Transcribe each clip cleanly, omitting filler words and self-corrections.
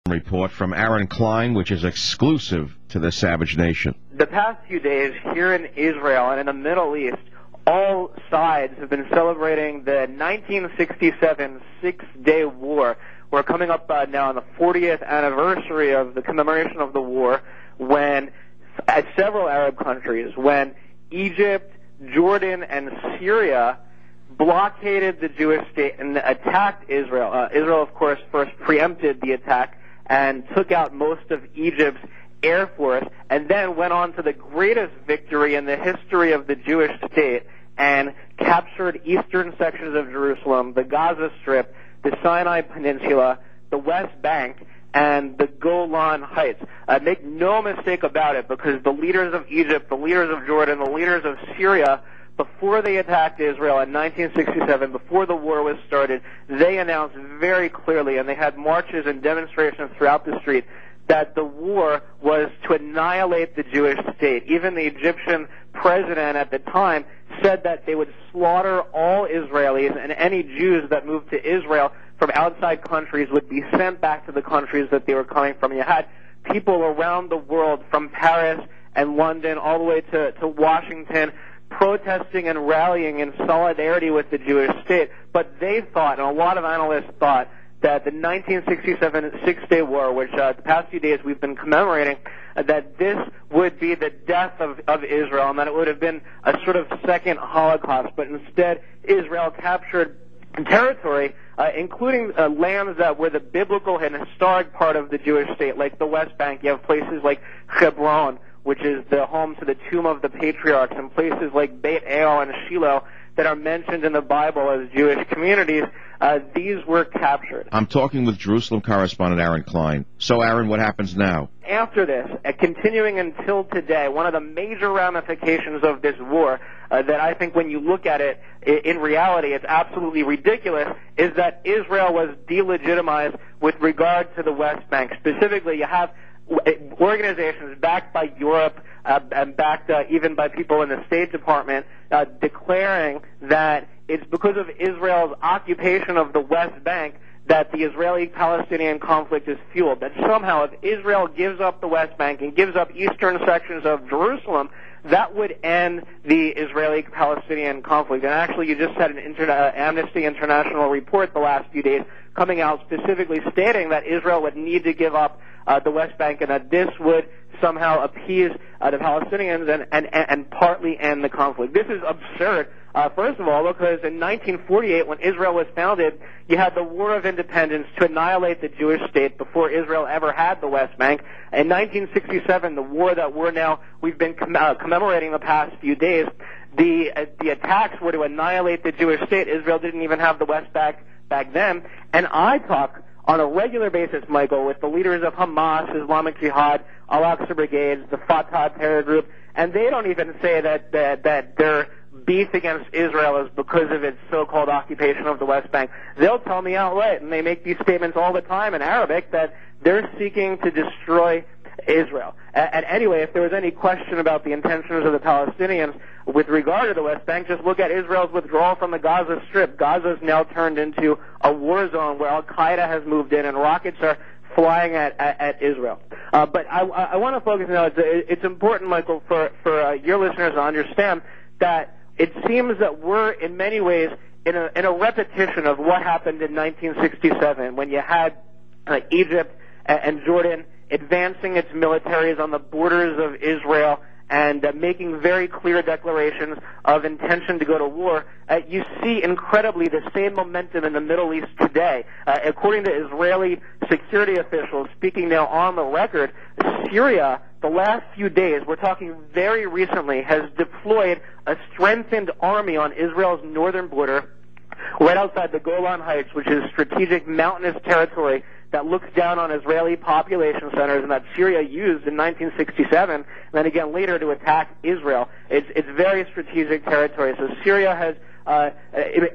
Report from Aaron Klein, which is exclusive to the Savage Nation. The past few days here in Israel and in the Middle East, all sides have been celebrating the 1967 Six-Day War. We're coming up now on the 40th anniversary of the commemoration of the war when, at several Arab countries, when Egypt, Jordan, and Syria blockaded the Jewish state and attacked Israel. Israel, of course, first preempted the attack and took out most of Egypt's air force, and then went on to the greatest victory in the history of the Jewish state and captured eastern sections of Jerusalem, the Gaza Strip, the Sinai Peninsula, the West Bank, and the Golan Heights. Make no mistake about it, because the leaders of Egypt, the leaders of Jordan, the leaders of Syria, before they attacked Israel in 1967, before the war was started, they announced very clearly, and they had marches and demonstrations throughout the street, that the war was to annihilate the Jewish state. Even the Egyptian president at the time said that they would slaughter all Israelis, and any Jews that moved to Israel from outside countries would be sent back to the countries that they were coming from. You had people around the world, from Paris and London all the way to Washington, protesting and rallying in solidarity with the Jewish state. But they thought, and a lot of analysts thought, that the 1967 Six-Day War, which the past few days we've been commemorating, that this would be the death of Israel, and that it would have been a sort of second Holocaust. But instead, Israel captured territory, including lands that were the biblical and historic part of the Jewish state, like the West Bank. You have places like Hebron, which is the home to the tomb of the patriarchs, and places like Beit El and Shiloh that are mentioned in the Bible as Jewish communities. These were captured. I'm talking with Jerusalem correspondent Aaron Klein. So, Aaron, what happens now? After this, continuing until today, one of the major ramifications of this war that I think when you look at it, in reality, it's absolutely ridiculous, is that Israel was delegitimized with regard to the West Bank. Specifically, you have organizations backed by Europe and backed even by people in the State Department declaring that it's because of Israel's occupation of the West Bank that the Israeli-Palestinian conflict is fueled. That somehow if Israel gives up the West Bank and gives up eastern sections of Jerusalem, that would end the Israeli-Palestinian conflict. And actually, you just had an Amnesty International report the last few days coming out specifically stating that Israel would need to give up the West Bank, and that this would somehow appease the Palestinians and partly end the conflict. This is absurd, first of all, because in 1948, when Israel was founded, you had the War of Independence to annihilate the Jewish state before Israel ever had the West Bank. In 1967, the war that we've been commemorating the past few days, the attacks were to annihilate the Jewish state. Israel didn't even have the West Bank back then. And I talk on a regular basis, Michael, with the leaders of Hamas, Islamic Jihad, Al-Aqsa Brigades, the Fatah terror group, and they don't even say that their beef against Israel is because of its so-called occupation of the West Bank. They'll tell me outright, and they make these statements all the time in Arabic, that they're seeking to destroy Israel. And anyway, if there was any question about the intentions of the Palestinians with regard to the West Bank, just look at Israel's withdrawal from the Gaza Strip. Gaza's now turned into a war zone where Al-Qaeda has moved in and rockets are flying at Israel. But I want to focus now, it's important, Michael, for your listeners to understand that it seems that we're in many ways in a repetition of what happened in 1967 when you had Egypt and Jordan advancing its militaries on the borders of Israel and making very clear declarations of intention to go to war. You see incredibly the same momentum in the Middle East today. According to Israeli security officials speaking now on the record, Syria, the last few days, we're talking very recently, has deployed a strengthened army on Israel's northern border right outside the Golan Heights, which is strategic mountainous territory that looks down on Israeli population centers and that Syria used in 1967 and then again later to attack Israel. It's very strategic territory. So Syria has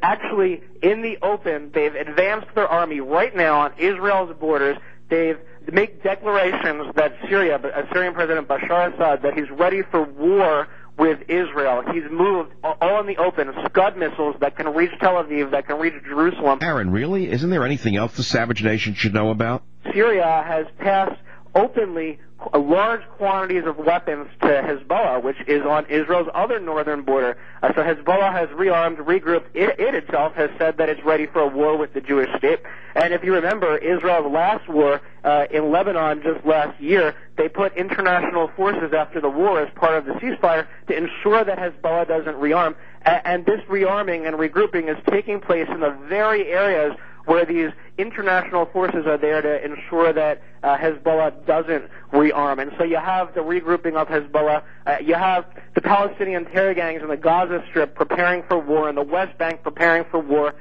actually, in the open, they've advanced their army right now on Israel's borders. They've made declarations that Syrian President Bashar Assad, that he's ready for war with Israel. He's moved all in the open, Scud missiles that can reach Tel Aviv, that can reach Jerusalem. Aaron, really? Isn't there anything else the savage nation should know about? Syria has passed openly large quantities of weapons to Hezbollah, which is on Israel's other northern border. So Hezbollah has rearmed, regrouped. It itself has said that it's ready for a war with the Jewish state. And if you remember, Israel's last war in Lebanon just last year, they put international forces after the war as part of the ceasefire to ensure that Hezbollah doesn't rearm. And this rearming and regrouping is taking place in the very areas where these international forces are there to ensure that Hezbollah doesn't rearm. And so you have the regrouping of Hezbollah. You have the Palestinian terror gangs in the Gaza Strip preparing for war, and the West Bank preparing for war.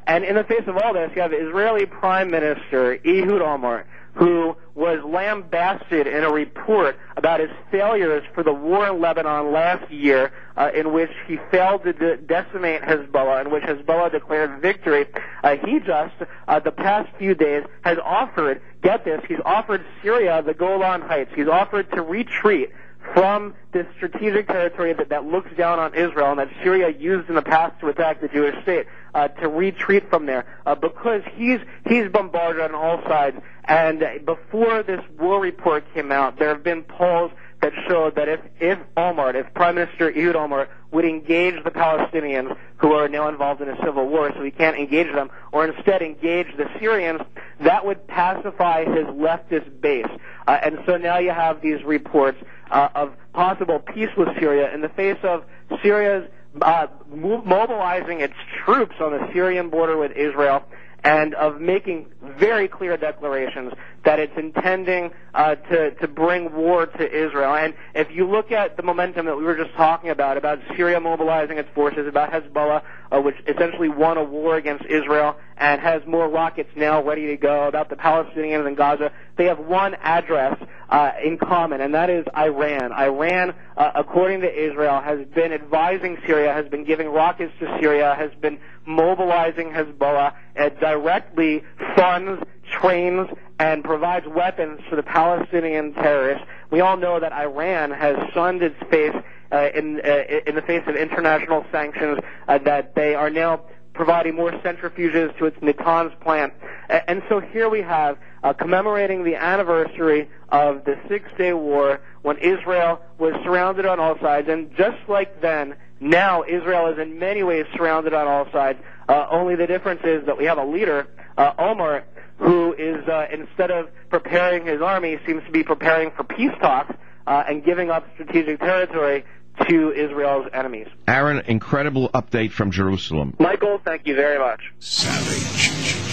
And in the face of all this, you have Israeli Prime Minister Ehud Olmert, who was lambasted in a report about his failures for the war in Lebanon last year, in which he failed to decimate Hezbollah, in which Hezbollah declared victory. He just, the past few days, has offered, get this, he's offered Syria the Golan Heights. He's offered to retreat from this strategic territory that looks down on Israel and that Syria used in the past to attack the Jewish state, to retreat from there, because he's bombarded on all sides. And before this war report came out, there have been polls that showed that if Prime Minister Ehud Olmert would engage the Palestinians, who are now involved in a civil war, so he can't engage them, or instead engage the Syrians, that would pacify his leftist base. And so now you have these reports of possible peace with Syria in the face of Syria's mobilizing its troops on the Syrian border with Israel, and of making very clear declarations that it's intending to bring war to Israel. And if you look at the momentum that we were just talking about Syria mobilizing its forces, about Hezbollah, which essentially won a war against Israel and has more rockets now ready to go, about the Palestinians in Gaza, they have one address in common, and that is Iran. Iran, according to Israel, has been advising Syria, has been giving rockets to Syria, has been mobilizing Hezbollah, directly funds, trains, and provides weapons to the Palestinian terrorists. We all know that Iran has sunned its face in the face of international sanctions, that they are now providing more centrifuges to its Natanz plant. And so here we have, commemorating the anniversary of the Six-Day War, when Israel was surrounded on all sides, and just like then, now Israel is in many ways surrounded on all sides. Only the difference is that we have a leader, Olmert, who is, instead of preparing his army, seems to be preparing for peace talks and giving up strategic territory to Israel's enemies. Aaron, incredible update from Jerusalem. Michael, thank you very much. Savage.